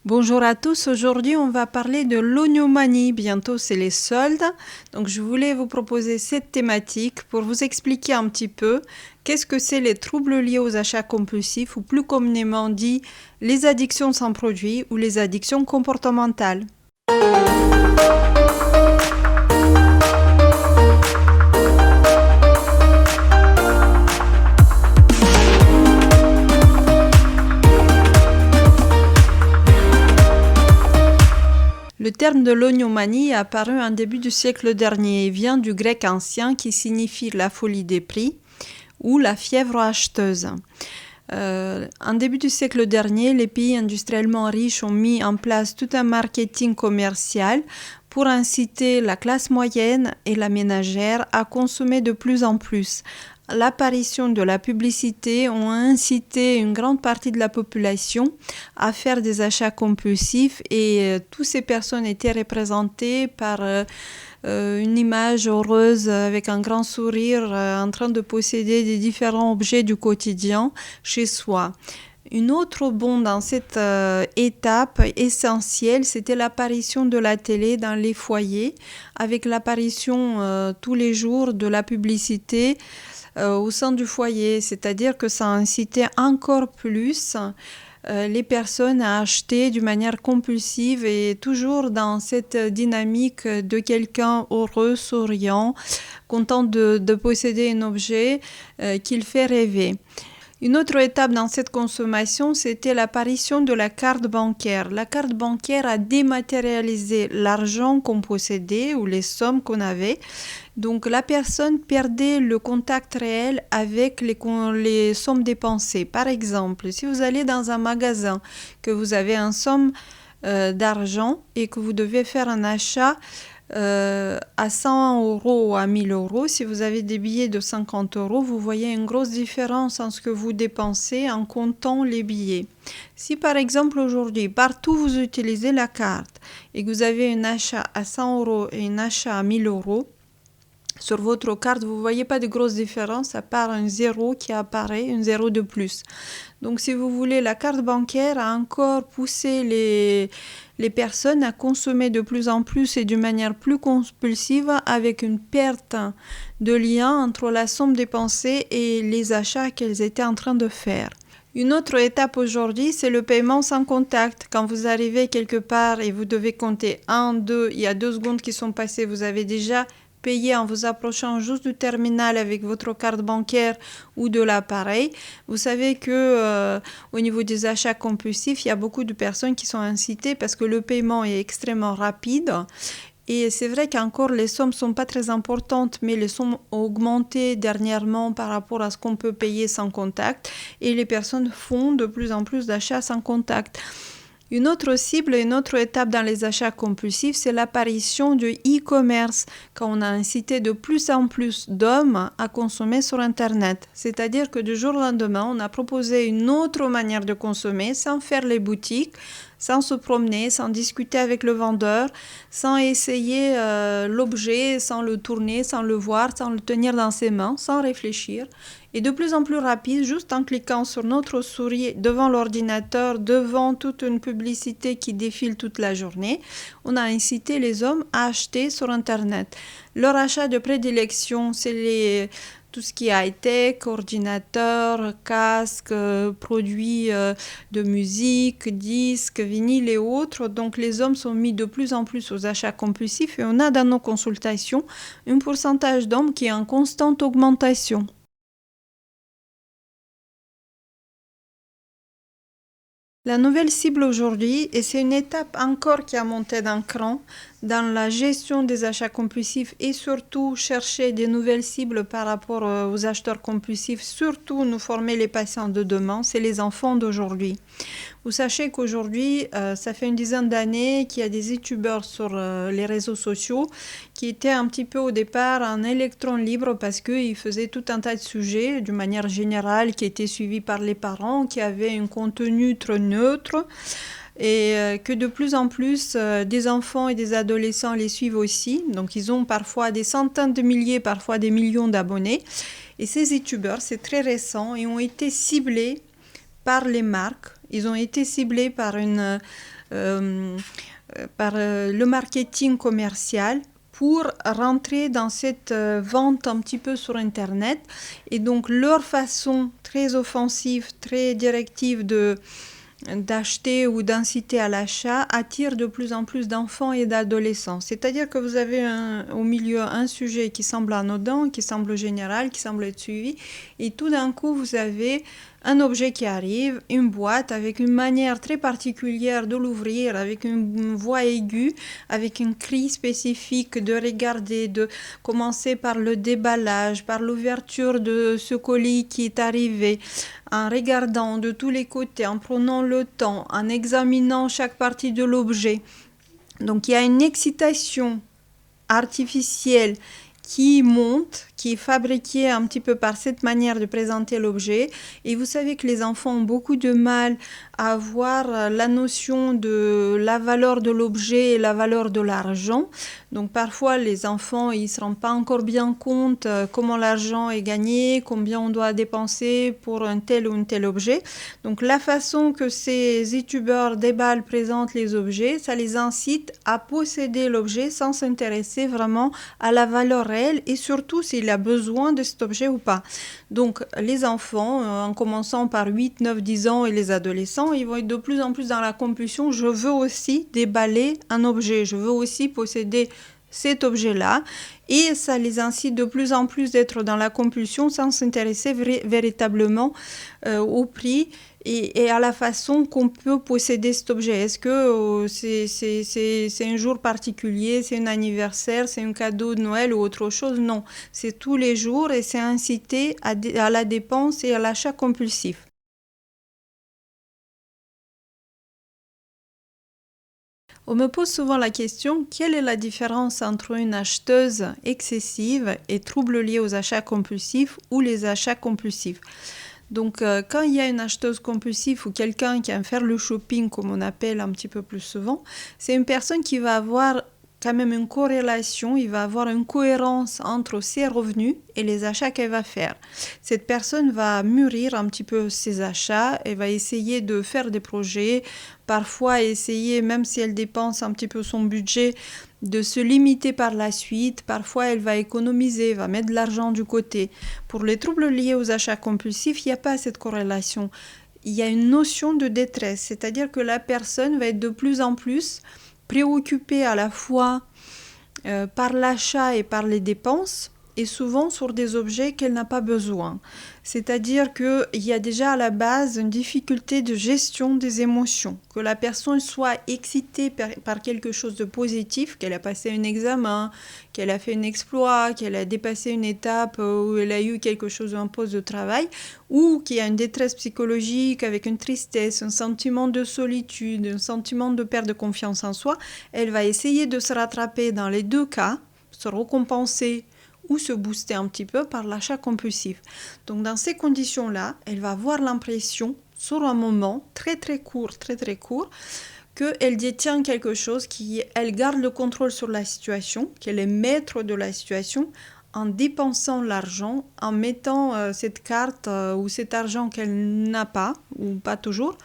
Bonjour à tous, aujourd'hui on va parler de l'oignomanie, bientôt c'est les soldes, donc je voulais vous proposer cette thématique pour vous expliquer un petit peu qu'est-ce que c'est les troubles liés aux achats compulsifs ou plus communément dit les addictions sans produit ou les addictions comportementales. Le terme de l'oignomanie est apparu en début du siècle dernier et vient du grec ancien qui signifie la folie des prix ou la fièvre acheteuse. En début du siècle dernier, les pays industriellement riches ont mis en place tout un marketing commercial pour inciter la classe moyenne et la ménagère à consommer de plus en plus. L'apparition de la publicité ont incité une grande partie de la population à faire des achats compulsifs et toutes ces personnes étaient représentées par une image heureuse avec un grand sourire en train de posséder des différents objets du quotidien chez soi. Une autre bombe dans cette étape essentielle, c'était l'apparition de la télé dans les foyers, avec l'apparition tous les jours de la publicité au sein du foyer, c'est-à-dire que ça a incité encore plus les personnes à acheter d'une manière compulsive et toujours dans cette dynamique de quelqu'un heureux, souriant, content de posséder un objet qu'il fait rêver. Une autre étape dans cette consommation, c'était l'apparition de la carte bancaire. La carte bancaire a dématérialisé l'argent qu'on possédait ou les sommes qu'on avait. Donc la personne perdait le contact réel avec les sommes dépensées. Par exemple, si vous allez dans un magasin, que vous avez une somme d'argent et que vous devez faire un achat à 100 euros ou à 1000 euros, si vous avez des billets de 50 euros, vous voyez une grosse différence en ce que vous dépensez en comptant les billets. Si par exemple aujourd'hui, partout vous utilisez la carte et que vous avez un achat à 100 euros et un achat à 1000 euros, sur votre carte, vous ne voyez pas de grosse différence à part un zéro qui apparaît, un zéro de plus. Donc si vous voulez, la carte bancaire a encore poussé les personnes à consommer de plus en plus et d'une manière plus compulsive avec une perte de lien entre la somme dépensée et les achats qu'elles étaient en train de faire. Une autre étape aujourd'hui, c'est le paiement sans contact. Quand vous arrivez quelque part et vous devez compter 1, 2, il y a 2 secondes qui sont passées, vous avez déjà payé en vous approchant juste du terminal avec votre carte bancaire ou de l'appareil. Vous savez que au niveau des achats compulsifs, il y a beaucoup de personnes qui sont incitées parce que le paiement est extrêmement rapide. Et c'est vrai qu'encore les sommes ne sont pas très importantes, mais les sommes ont augmenté dernièrement par rapport à ce qu'on peut payer sans contact. Et les personnes font de plus en plus d'achats sans contact. Une autre cible, une autre étape dans les achats compulsifs, c'est l'apparition du e-commerce, quand on a incité de plus en plus d'hommes à consommer sur Internet. C'est-à-dire que du jour au lendemain, on a proposé une autre manière de consommer sans faire les boutiques, sans se promener, sans discuter avec le vendeur, sans essayer l'objet, sans le tourner, sans le voir, sans le tenir dans ses mains, sans réfléchir. Et de plus en plus rapide, juste en cliquant sur notre souris devant l'ordinateur, devant toute une publicité qui défile toute la journée, on a incité les hommes à acheter sur Internet. Leur achat de prédilection, c'est tout ce qui est high-tech, ordinateur, casque, produits de musique, disques, vinyles et autres. Donc les hommes sont mis de plus en plus aux achats compulsifs et on a dans nos consultations un pourcentage d'hommes qui est en constante augmentation. La nouvelle cible aujourd'hui, et c'est une étape encore qui a monté d'un cran dans la gestion des achats compulsifs et surtout chercher des nouvelles cibles par rapport aux acheteurs compulsifs, surtout nous former les patients de demain, c'est les enfants d'aujourd'hui. Vous sachez qu'aujourd'hui, ça fait une dizaine d'années qu'il y a des youtubeurs sur les réseaux sociaux qui étaient un petit peu au départ en électron libre parce qu'ils faisaient tout un tas de sujets d'une manière générale qui étaient suivis par les parents, qui avaient un contenu très neutre et que de plus en plus des enfants et des adolescents les suivent aussi. Donc ils ont parfois des centaines de milliers, parfois des millions d'abonnés. Et ces youtubeurs, c'est très récent, et ont été ciblés par les marques Ils ont été ciblés par le marketing commercial pour rentrer dans cette vente un petit peu sur Internet. Et donc, leur façon très offensive, très directive d'acheter ou d'inciter à l'achat attire de plus en plus d'enfants et d'adolescents. C'est-à-dire que vous avez au milieu un sujet qui semble anodin, qui semble général, qui semble être suivi, et tout d'un coup vous avez un objet qui arrive, une boîte avec une manière très particulière de l'ouvrir, avec une voix aiguë, avec un cri spécifique de regarder, de commencer par le déballage, par l'ouverture de ce colis qui est arrivé, en regardant de tous les côtés, en prenant le temps, en examinant chaque partie de l'objet. Donc il y a une excitation artificielle qui monte, qui est fabriquée un petit peu par cette manière de présenter l'objet. Et vous savez que les enfants ont beaucoup de mal à avoir la notion de la valeur de l'objet et la valeur de l'argent. Donc parfois les enfants ils ne se rendent pas encore bien compte comment l'argent est gagné, combien on doit dépenser pour un tel ou un tel objet. Donc la façon que ces youtubeurs déballent, présentent les objets, ça les incite à posséder l'objet sans s'intéresser vraiment à la valeur réelle et surtout s'il a besoin de cet objet ou pas. Donc les enfants, en commençant par 8, 9, 10 ans et les adolescents, ils vont être de plus en plus dans la compulsion. Je veux aussi déballer un objet, je veux aussi posséder cet objet-là, et ça les incite de plus en plus d'être dans la compulsion sans s'intéresser véritablement au prix et à la façon qu'on peut posséder cet objet. Est-ce que c'est un jour particulier, c'est un anniversaire, c'est un cadeau de Noël ou autre chose? Non, c'est tous les jours et c'est incité à la dépense et à l'achat compulsif. On me pose souvent la question, quelle est la différence entre une acheteuse excessive et troubles liés aux achats compulsifs ou les achats compulsifs? Donc quand il y a une acheteuse compulsive ou quelqu'un qui aime faire le shopping, comme on appelle un petit peu plus souvent, c'est une personne qui va avoir quand même une corrélation, il va avoir une cohérence entre ses revenus et les achats qu'elle va faire. Cette personne va mûrir un petit peu ses achats, elle va essayer de faire des projets, parfois essayer, même si elle dépense un petit peu son budget, de se limiter par la suite. Parfois, elle va économiser, va mettre de l'argent du côté. Pour les troubles liés aux achats compulsifs, il n'y a pas cette corrélation. Il y a une notion de détresse, c'est-à-dire que la personne va être de plus en plus préoccupée à la fois par l'achat et par les dépenses, et souvent sur des objets qu'elle n'a pas besoin. C'est-à-dire qu'il y a déjà à la base une difficulté de gestion des émotions. Que la personne soit excitée par quelque chose de positif, qu'elle a passé un examen, qu'elle a fait un exploit, qu'elle a dépassé une étape où elle a eu quelque chose, un poste de travail, ou qu'il y a une détresse psychologique avec une tristesse, un sentiment de solitude, un sentiment de perte de confiance en soi, elle va essayer de se rattraper dans les deux cas, se récompenser ou se booster un petit peu par l'achat compulsif. Donc dans ces conditions-là, elle va avoir l'impression, sur un moment très court, qu'elle détient quelque chose, qu'elle garde le contrôle sur la situation, qu'elle est maître de la situation en dépensant l'argent, en mettant cette carte ou cet argent qu'elle n'a pas, ou pas toujours.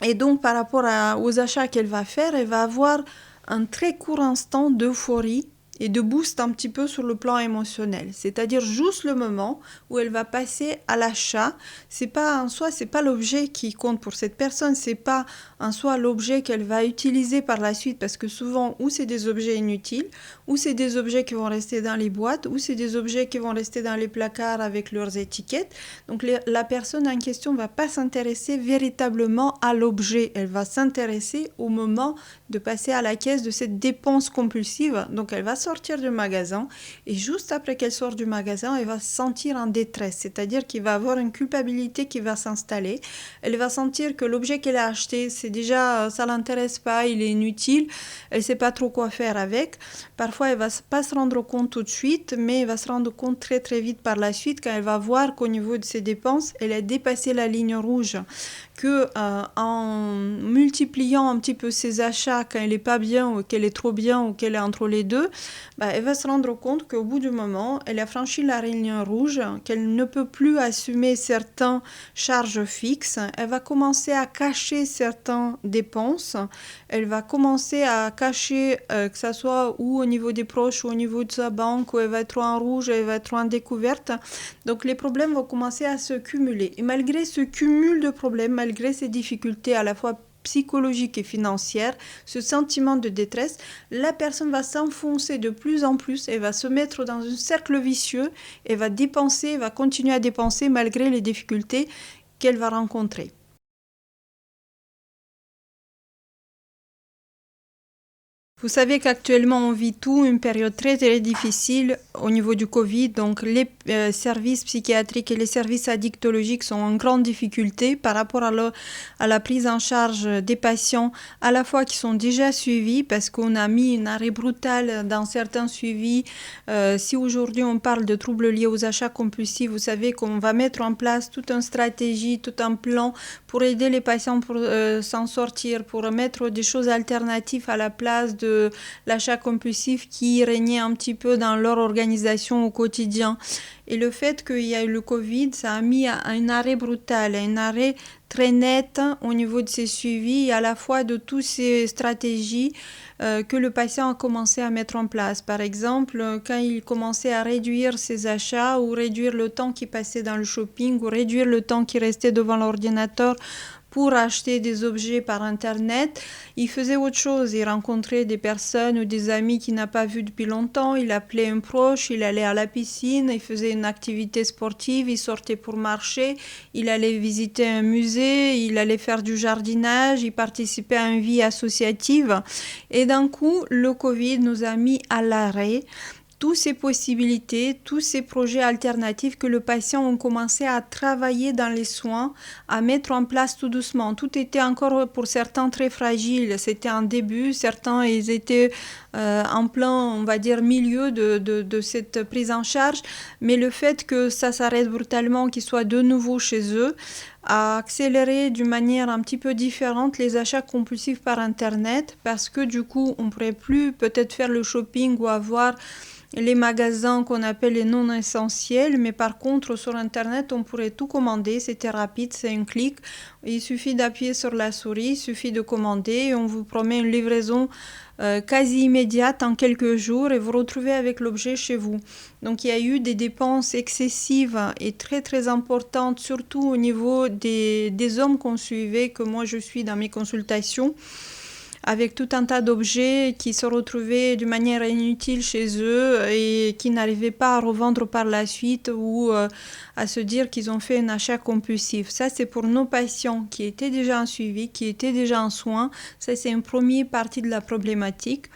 Et donc par rapport aux achats qu'elle va faire, elle va avoir un très court instant d'euphorie et de boost un petit peu sur le plan émotionnel. C'est-à-dire juste le moment où elle va passer à l'achat. C'est pas en soi, c'est pas l'objet qui compte pour cette personne, c'est pas en soi l'objet qu'elle va utiliser par la suite, parce que souvent, ou c'est des objets inutiles, ou c'est des objets qui vont rester dans les boîtes, ou c'est des objets qui vont rester dans les placards avec leurs étiquettes. Donc la personne en question va pas s'intéresser véritablement à l'objet, elle va s'intéresser au moment de passer à la caisse de cette dépense compulsive. Donc elle va sortir du magasin et juste après qu'elle sort du magasin, elle va se sentir en détresse, c'est-à-dire qu'il va avoir une culpabilité qui va s'installer. Elle va sentir que l'objet qu'elle a acheté, c'est déjà, ça l'intéresse pas, il est inutile, elle sait pas trop quoi faire avec. Parfois, elle va pas se rendre compte tout de suite, mais elle va se rendre compte très vite par la suite quand elle va voir qu'au niveau de ses dépenses, elle a dépassé la ligne rouge, que en multipliant un petit peu ses achats quand elle n'est pas bien ou qu'elle est trop bien ou qu'elle est entre les deux, elle va se rendre compte qu'au bout du moment, elle a franchi la ligne rouge, qu'elle ne peut plus assumer certaines charges fixes, elle va commencer à cacher certaines dépenses, elle va commencer à cacher que ça soit ou au niveau des proches ou au niveau de sa banque, où elle va être en rouge, elle va être en découverte. Donc les problèmes vont commencer à se cumuler. Et malgré ce cumul de problèmes, malgré ces difficultés à la fois psychologiques et financières, ce sentiment de détresse, la personne va s'enfoncer de plus en plus, elle va se mettre dans un cercle vicieux, elle va dépenser, elle va continuer à dépenser malgré les difficultés qu'elle va rencontrer. Vous savez qu'actuellement on vit une période très très difficile au niveau du Covid, donc les services psychiatriques et les services addictologiques sont en grande difficulté par rapport à la prise en charge des patients à la fois qui sont déjà suivis parce qu'on a mis un arrêt brutal dans certains suivis. Si aujourd'hui on parle de troubles liés aux achats compulsifs, vous savez qu'on va mettre en place toute une stratégie, tout un plan pour aider les patients pour s'en sortir, pour mettre des choses alternatives à la place de l'achat compulsif qui régnait un petit peu dans leur organisation au quotidien. Et le fait qu'il y a eu le Covid, ça a mis un arrêt brutal, un arrêt très net au niveau de ces suivis et à la fois de toutes ces stratégies que le patient a commencé à mettre en place. Par exemple, quand il commençait à réduire ses achats ou réduire le temps qu'il passait dans le shopping ou réduire le temps qu'il restait devant l'ordinateur pour acheter des objets par Internet, il faisait autre chose. Il rencontrait des personnes ou des amis qu'il n'a pas vus depuis longtemps. Il appelait un proche, il allait à la piscine, il faisait une activité sportive, il sortait pour marcher, il allait visiter un musée, il allait faire du jardinage, il participait à une vie associative. Et d'un coup, le Covid nous a mis à l'arrêt toutes ces possibilités, tous ces projets alternatifs que le patient a commencé à travailler dans les soins, à mettre en place tout doucement. Tout était encore pour certains très fragile. C'était un début. Certains ils étaient en plein, on va dire, milieu de cette prise en charge. Mais le fait que ça s'arrête brutalement, qu'ils soient de nouveau chez eux, a accéléré d'une manière un petit peu différente les achats compulsifs par Internet parce que du coup, on ne pourrait plus peut-être faire le shopping ou avoir les magasins qu'on appelle les non essentiels, mais par contre sur Internet on pourrait tout commander, c'était rapide, c'est un clic, il suffit d'appuyer sur la souris, il suffit de commander et on vous promet une livraison quasi immédiate en quelques jours et vous retrouvez avec l'objet chez vous. Donc il y a eu des dépenses excessives et très très importantes, surtout au niveau des hommes qu'on suivait, que moi je suis dans mes consultations, avec tout un tas d'objets qui se retrouvaient de manière inutile chez eux et qui n'arrivaient pas à revendre par la suite ou à se dire qu'ils ont fait un achat compulsif. Ça, c'est pour nos patients qui étaient déjà en suivi, qui étaient déjà en soins. Ça, c'est une première partie de la problématique.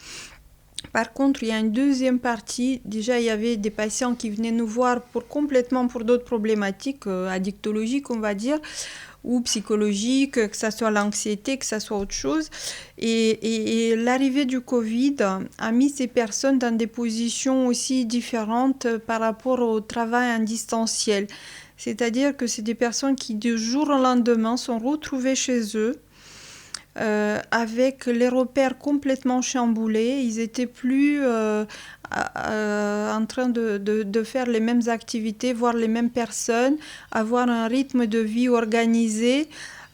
Par contre, il y a une deuxième partie. Déjà, il y avait des patients qui venaient nous voir complètement pour d'autres problématiques addictologiques, on va dire, ou psychologiques, que ce soit l'anxiété, que ce soit autre chose. Et l'arrivée du Covid a mis ces personnes dans des positions aussi différentes par rapport au travail en distanciel. C'est-à-dire que c'est des personnes qui, du jour au lendemain, sont retrouvées chez eux, avec les repères complètement chamboulés. Ils n'étaient plus en train de faire les mêmes activités, voir les mêmes personnes, avoir un rythme de vie organisé.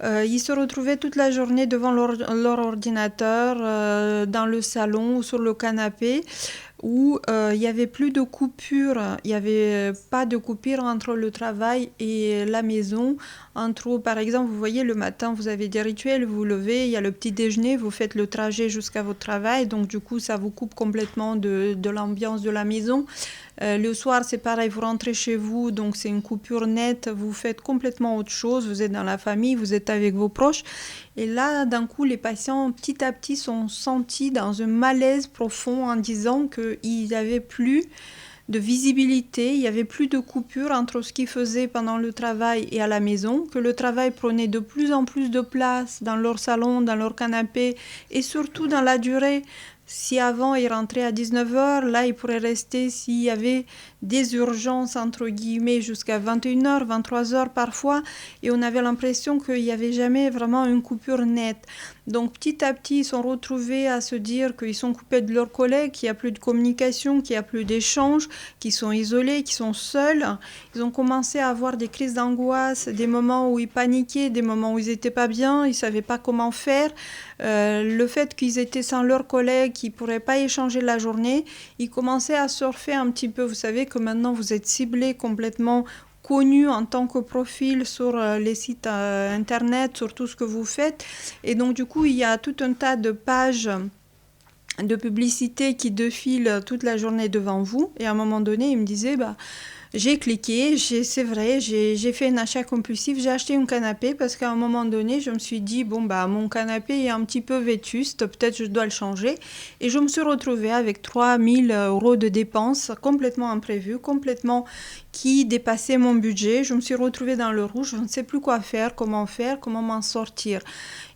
Ils se retrouvaient toute la journée devant leur ordinateur, dans le salon ou sur le canapé, où il n'y avait plus de coupure, il n'y avait pas de coupure entre le travail et la maison. Entre, par exemple, vous voyez, le matin, vous avez des rituels, vous vous levez, il y a le petit déjeuner, vous faites le trajet jusqu'à votre travail, donc du coup, ça vous coupe complètement de l'ambiance de la maison. Le soir, c'est pareil, vous rentrez chez vous, donc c'est une coupure nette, vous faites complètement autre chose, vous êtes dans la famille, vous êtes avec vos proches. Et là, d'un coup, les patients, petit à petit, sont sentis dans un malaise profond en disant qu'il n'y avait plus de visibilité, il n'y avait plus de coupure entre ce qu'ils faisaient pendant le travail et à la maison, que le travail prenait de plus en plus de place dans leur salon, dans leur canapé et surtout dans la durée. Si avant il rentrait à 19 heures, là il pourrait rester s'il y avait des urgences entre guillemets jusqu'à 21 heures, 23 heures parfois, et on avait l'impression qu'il n'y avait jamais vraiment une coupure nette. Donc petit à petit, ils sont retrouvés à se dire qu'ils sont coupés de leurs collègues, qu'il n'y a plus de communication, qu'il n'y a plus d'échange, qu'ils sont isolés, qu'ils sont seuls. Ils ont commencé à avoir des crises d'angoisse, des moments où ils paniquaient, des moments où ils n'étaient pas bien, ils ne savaient pas comment faire. Le fait qu'ils étaient sans leurs collègues, qu'ils ne pourraient pas échanger la journée, ils commençaient à surfer un petit peu. Vous savez que maintenant vous êtes ciblés complètement connu en tant que profil sur les sites internet, sur tout ce que vous faites. Et donc du coup, il y a tout un tas de pages de publicité qui défilent toute la journée devant vous. Et à un moment donné, il me disait, j'ai cliqué, c'est vrai, j'ai fait un achat compulsif, j'ai acheté un canapé parce qu'à un moment donné, je me suis dit, mon canapé est un petit peu vétuste, peut-être je dois le changer. Et je me suis retrouvée avec 3 000 € de dépenses complètement imprévues, complètement qui dépassait mon budget. Je me suis retrouvée dans le rouge, je ne sais plus quoi faire, comment m'en sortir.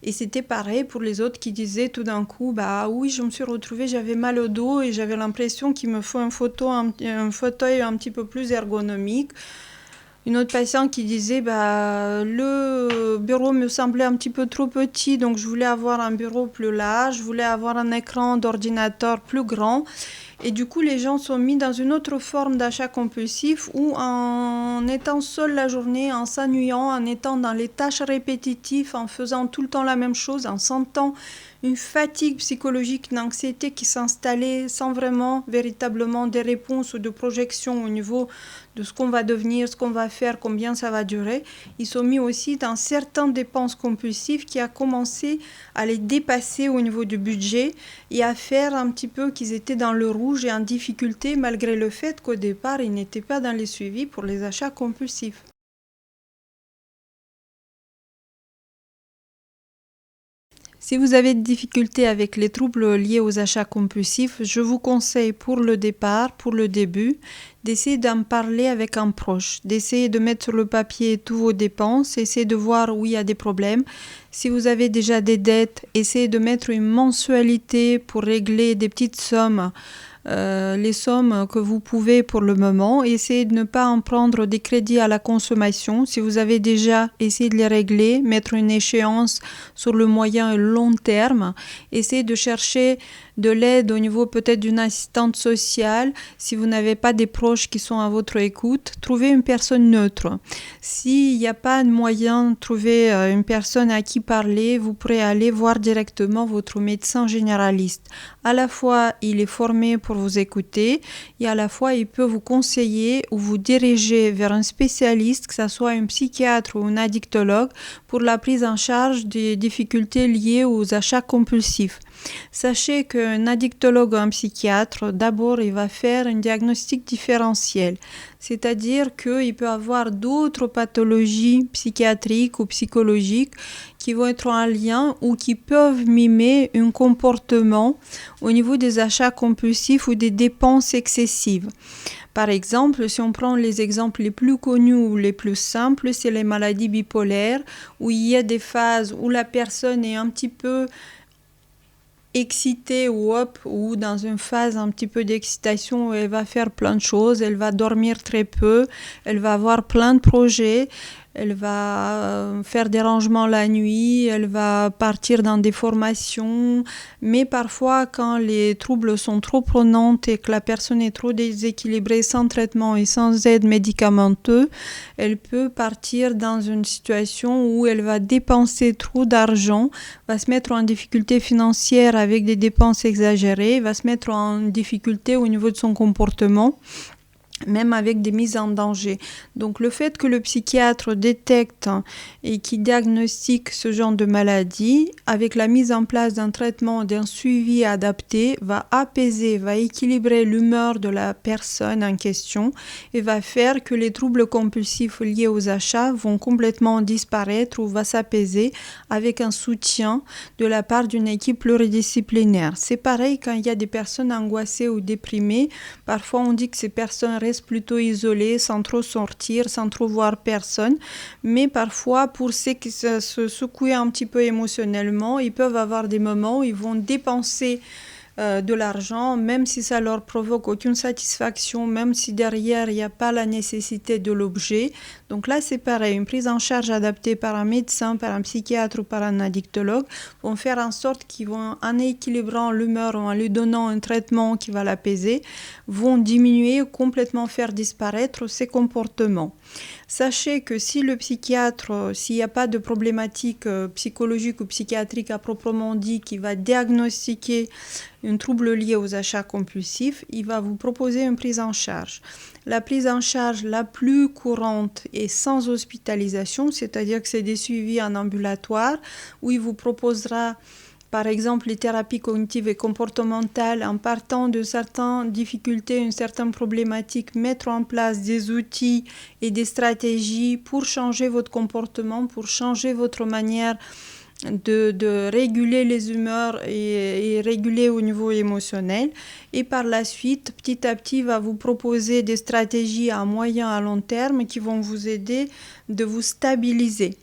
Et c'était pareil pour les autres qui disaient tout d'un coup, oui, je me suis retrouvée, j'avais mal au dos et j'avais l'impression qu'il me faut un fauteuil un petit peu plus ergonomique. Une autre patiente qui disait, le bureau me semblait un petit peu trop petit, donc je voulais avoir un bureau plus large, je voulais avoir un écran d'ordinateur plus grand. Et du coup, les gens sont mis dans une autre forme d'achat compulsif où en étant seul la journée, en s'ennuyant, en étant dans les tâches répétitives, en faisant tout le temps la même chose, en sentant une fatigue psychologique, une anxiété qui s'installait sans vraiment, véritablement des réponses ou de projections au niveau de ce qu'on va devenir, ce qu'on va faire, combien ça va durer. Ils sont mis aussi dans certaines dépenses compulsives qui a commencé à les dépasser au niveau du budget et à faire un petit peu qu'ils étaient dans le rouge et en difficulté malgré le fait qu'au départ, ils n'étaient pas dans les suivis pour les achats compulsifs. Si vous avez des difficultés avec les troubles liés aux achats compulsifs, je vous conseille pour le départ, pour le début, d'essayer d'en parler avec un proche, d'essayer de mettre sur le papier tous vos dépenses, essayer de voir où il y a des problèmes. Si vous avez déjà des dettes, essayez de mettre une mensualité pour régler des petites sommes. Les sommes que vous pouvez pour le moment. Essayez de ne pas en prendre des crédits à la consommation. Si vous avez déjà, essayez de les régler, mettre une échéance sur le moyen et long terme. Essayez de chercher de l'aide au niveau peut-être d'une assistante sociale. Si vous n'avez pas des proches qui sont à votre écoute, trouvez une personne neutre. S'il n'y a pas de moyen de trouver une personne à qui parler, vous pourrez aller voir directement votre médecin généraliste. À la fois, il est formé pour vous écouter et à la fois, il peut vous conseiller ou vous diriger vers un spécialiste, que ce soit un psychiatre ou un addictologue, pour la prise en charge des difficultés liées aux achats compulsifs. Sachez qu'un addictologue ou un psychiatre, d'abord, il va faire un diagnostic différentiel. C'est-à-dire qu'il peut avoir d'autres pathologies psychiatriques ou psychologiques qui vont être en lien ou qui peuvent mimer un comportement au niveau des achats compulsifs ou des dépenses excessives. Par exemple, si on prend les exemples les plus connus ou les plus simples, c'est les maladies bipolaires, où il y a des phases où la personne est un petit peu excitée ou dans une phase un petit peu d'excitation où elle va faire plein de choses, elle va dormir très peu, elle va avoir plein de projets, elle va faire des rangements la nuit, elle va partir dans des formations, mais parfois quand les troubles sont trop prenants et que la personne est trop déséquilibrée sans traitement et sans aide médicamenteuse, elle peut partir dans une situation où elle va dépenser trop d'argent, va se mettre en difficulté financière avec des dépenses exagérées, va se mettre en difficulté au niveau de son comportement, même avec des mises en danger. Donc le fait que le psychiatre détecte et qu'il diagnostique ce genre de maladie, avec la mise en place d'un traitement, d'un suivi adapté, va apaiser, va équilibrer l'humeur de la personne en question et va faire que les troubles compulsifs liés aux achats vont complètement disparaître ou va s'apaiser avec un soutien de la part d'une équipe pluridisciplinaire. C'est pareil quand il y a des personnes angoissées ou déprimées. Parfois on dit que ces personnes restent plutôt isolés, sans trop sortir, sans trop voir personne. Mais parfois, pour ceux qui se secouent un petit peu émotionnellement, ils peuvent avoir des moments où ils vont dépenser de l'argent, même si ça leur provoque aucune satisfaction, même si derrière il n'y a pas la nécessité de l'objet. Donc là c'est pareil, une prise en charge adaptée par un médecin, par un psychiatre ou par un addictologue vont faire en sorte qu'ils vont, en équilibrant l'humeur ou en lui donnant un traitement qui va l'apaiser, vont diminuer ou complètement faire disparaître ces comportements. Sachez que si le psychiatre, s'il n'y a pas de problématique psychologique ou psychiatrique à proprement dit qui va diagnostiquer un trouble lié aux achats compulsifs, il va vous proposer une prise en charge. La prise en charge la plus courante est sans hospitalisation, c'est-à-dire que c'est des suivis en ambulatoire où il vous proposera par exemple les thérapies cognitives et comportementales en partant de certaines difficultés, une certaine problématique, mettre en place des outils et des stratégies pour changer votre comportement, pour changer votre manière de réguler les humeurs et réguler au niveau émotionnel. Et par la suite, petit à petit, va vous proposer des stratégies à moyen et à long terme qui vont vous aider de vous stabiliser.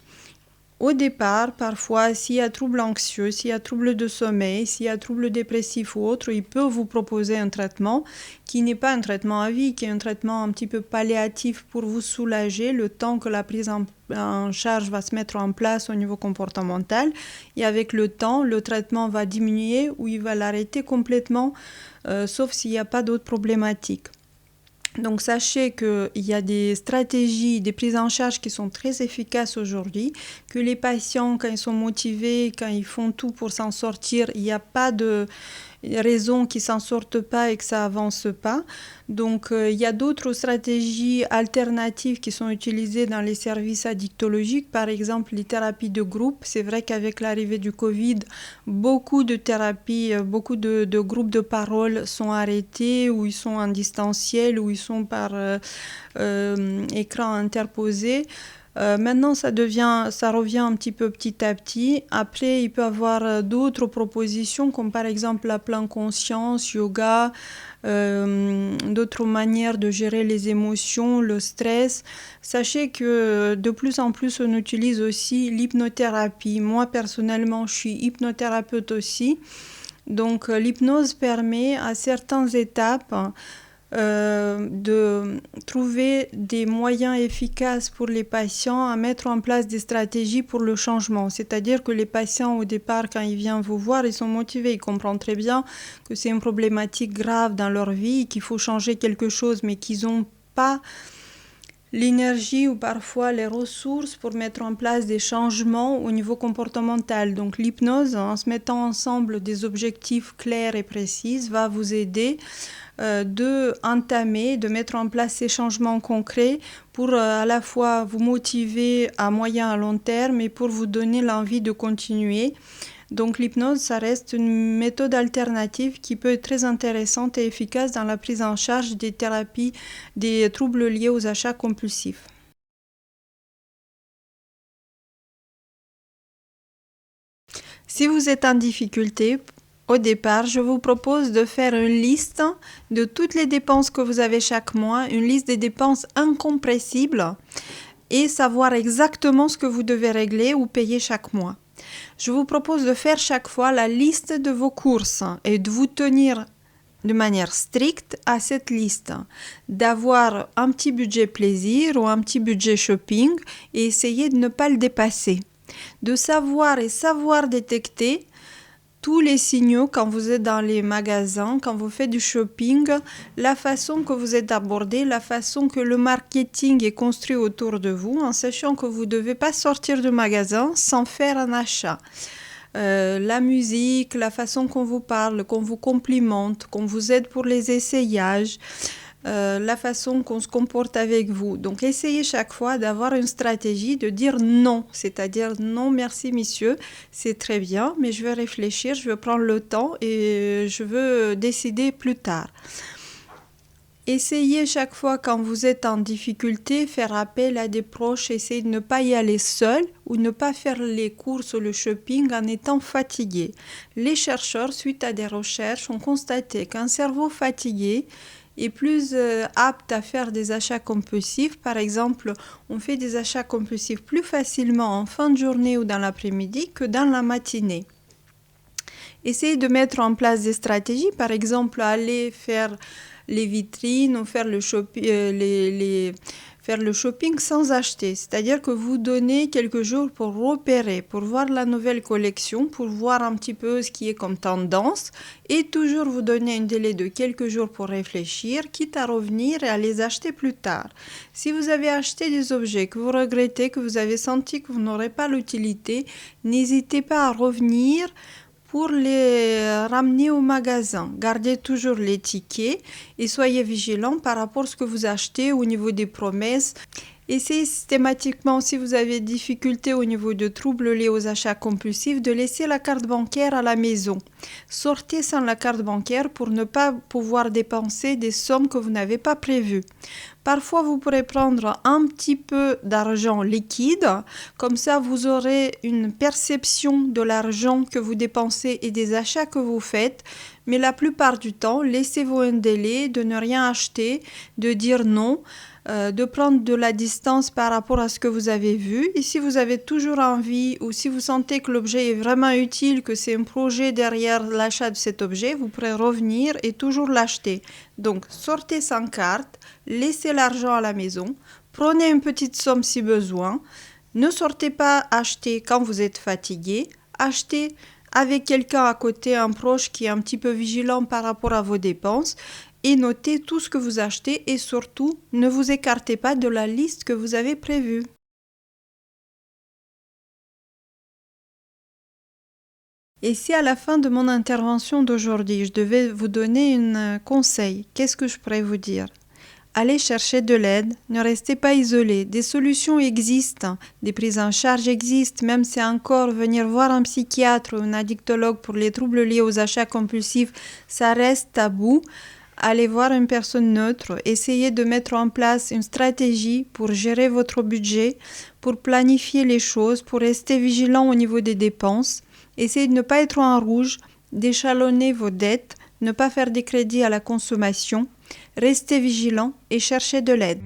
Au départ, parfois, s'il y a trouble anxieux, s'il y a trouble de sommeil, s'il y a trouble dépressif ou autre, il peut vous proposer un traitement qui n'est pas un traitement à vie, qui est un traitement un petit peu palliatif pour vous soulager le temps que la prise en charge va se mettre en place au niveau comportemental. Et avec le temps, le traitement va diminuer ou il va l'arrêter complètement, sauf s'il n'y a pas d'autres problématiques. Donc sachez qu'il y a des stratégies, des prises en charge qui sont très efficaces aujourd'hui, que les patients, quand ils sont motivés, quand ils font tout pour s'en sortir, il n'y a pas de raison qu'ils ne s'en sortent pas et que ça avance pas. Donc il y a d'autres stratégies alternatives qui sont utilisées dans les services addictologiques, par exemple les thérapies de groupe. C'est vrai qu'avec l'arrivée du Covid, beaucoup de thérapies, beaucoup de groupes de parole sont arrêtés, ou ils sont en distanciel, ou ils sont par écran interposé. Maintenant, ça revient un petit peu petit à petit. Après, il peut y avoir d'autres propositions, comme par exemple la pleine conscience, yoga, d'autres manières de gérer les émotions, le stress. Sachez que de plus en plus, on utilise aussi l'hypnothérapie. Moi, personnellement, je suis hypnothérapeute aussi. Donc, l'hypnose permet à certaines étapes de trouver des moyens efficaces pour les patients à mettre en place des stratégies pour le changement. C'est-à-dire que les patients, au départ, quand ils viennent vous voir, ils sont motivés, ils comprennent très bien que c'est une problématique grave dans leur vie, qu'il faut changer quelque chose, mais qu'ils n'ont pas l'énergie ou parfois les ressources pour mettre en place des changements au niveau comportemental. Donc l'hypnose, en se mettant ensemble des objectifs clairs et précis, va vous aider de mettre en place ces changements concrets pour à la fois vous motiver à moyen et à long terme et pour vous donner l'envie de continuer. Donc l'hypnose, ça reste une méthode alternative qui peut être très intéressante et efficace dans la prise en charge des thérapies des troubles liés aux achats compulsifs. Si vous êtes en difficulté, au départ, je vous propose de faire une liste de toutes les dépenses que vous avez chaque mois, une liste des dépenses incompressibles et savoir exactement ce que vous devez régler ou payer chaque mois. Je vous propose de faire chaque fois la liste de vos courses et de vous tenir de manière stricte à cette liste, d'avoir un petit budget plaisir ou un petit budget shopping et essayer de ne pas le dépasser, de savoir détecter tous les signaux quand vous êtes dans les magasins, quand vous faites du shopping, la façon que vous êtes abordé, la façon que le marketing est construit autour de vous, en sachant que vous ne devez pas sortir du magasin sans faire un achat. La musique, la façon qu'on vous parle, qu'on vous complimente, qu'on vous aide pour les essayages, la façon qu'on se comporte avec vous. Donc essayez chaque fois d'avoir une stratégie de dire non, c'est-à-dire non merci messieurs, c'est très bien, mais je vais réfléchir, je vais prendre le temps et je veux décider plus tard. Essayez chaque fois quand vous êtes en difficulté, faire appel à des proches, essayez de ne pas y aller seul ou ne pas faire les courses ou le shopping en étant fatigué. Les chercheurs, suite à des recherches, ont constaté qu'un cerveau fatigué est plus apte à faire des achats compulsifs. Par exemple, on fait des achats compulsifs plus facilement en fin de journée ou dans l'après-midi que dans la matinée. Essayez de mettre en place des stratégies, par exemple aller faire les vitrines ou faire le shopping sans acheter. C'est-à-dire que vous donnez quelques jours pour repérer, pour voir la nouvelle collection, pour voir un petit peu ce qui est comme tendance et toujours vous donner un délai de quelques jours pour réfléchir, quitte à revenir et à les acheter plus tard. Si vous avez acheté des objets que vous regrettez, que vous avez senti que vous n'aurez pas l'utilité, n'hésitez pas à revenir pour les ramener au magasin. Gardez toujours les tickets et soyez vigilants par rapport à ce que vous achetez au niveau des promesses. Essayez systématiquement, si vous avez des difficultés au niveau de troubles liés aux achats compulsifs, de laisser la carte bancaire à la maison. Sortez sans la carte bancaire pour ne pas pouvoir dépenser des sommes que vous n'avez pas prévues. Parfois, vous pourrez prendre un petit peu d'argent liquide, comme ça vous aurez une perception de l'argent que vous dépensez et des achats que vous faites. Mais la plupart du temps, laissez-vous un délai de ne rien acheter, de dire non, de prendre de la distance par rapport à ce que vous avez vu. Et si vous avez toujours envie ou si vous sentez que l'objet est vraiment utile, que c'est un projet derrière l'achat de cet objet, vous pourrez revenir et toujours l'acheter. Donc, sortez sans carte, laissez l'argent à la maison, prenez une petite somme si besoin, ne sortez pas acheter quand vous êtes fatigué, achetez avec quelqu'un à côté, un proche qui est un petit peu vigilant par rapport à vos dépenses et notez tout ce que vous achetez et surtout ne vous écartez pas de la liste que vous avez prévue. Et si à la fin de mon intervention d'aujourd'hui, je devais vous donner un conseil, qu'est-ce que je pourrais vous dire ? Allez chercher de l'aide, ne restez pas isolé. Des solutions existent, des prises en charge existent, même si encore venir voir un psychiatre ou un addictologue pour les troubles liés aux achats compulsifs, ça reste tabou. Allez voir une personne neutre, essayez de mettre en place une stratégie pour gérer votre budget, pour planifier les choses, pour rester vigilant au niveau des dépenses. Essayez de ne pas être en rouge, d'échelonner vos dettes, ne pas faire des crédits à la consommation. Restez vigilant et cherchez de l'aide.